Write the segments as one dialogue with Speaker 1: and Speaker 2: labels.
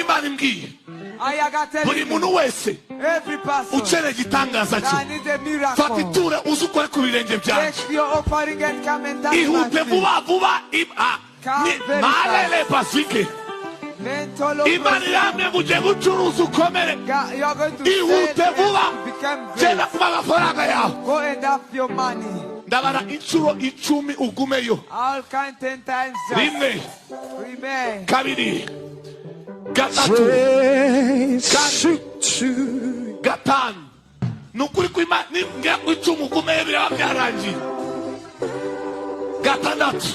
Speaker 1: Imana imbwiye buri muntu wese ukeneye igitangaza cyo fata ituro uze ukore ku birenge byanjye ihute vuba vuba malele pasike Imana iramye mugiye gucuruza ukomere ihute vuba genda kuba amafaranga yawe ndabara inshuro 10 ugumeyo rimwe kabiri gatatu gatanu nukuri kw'Imana nimbwira ko 10 ugumeyo biraba byarangiye gatandatu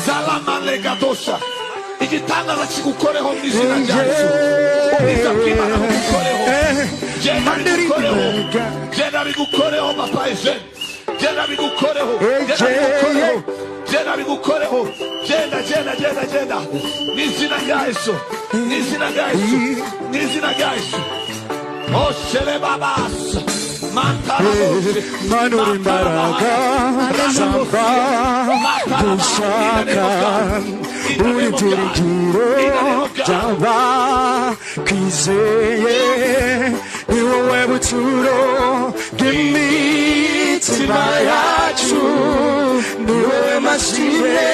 Speaker 1: Zalama legadosha igitangaza kigukoreho mu izina rya Yesu ubwiza bw'Imana bugukoreho genda bigukoreho papa Eugene genda bigukoreho genda n'izina rya Yesu n'izina rya Yesu Oshele babasa
Speaker 2: Manuri imbaraga Razamba Dushaka Uw'ibyiringiro byaba kwizeye ni wowe buturo bw'imitima yacu ni wowe mashine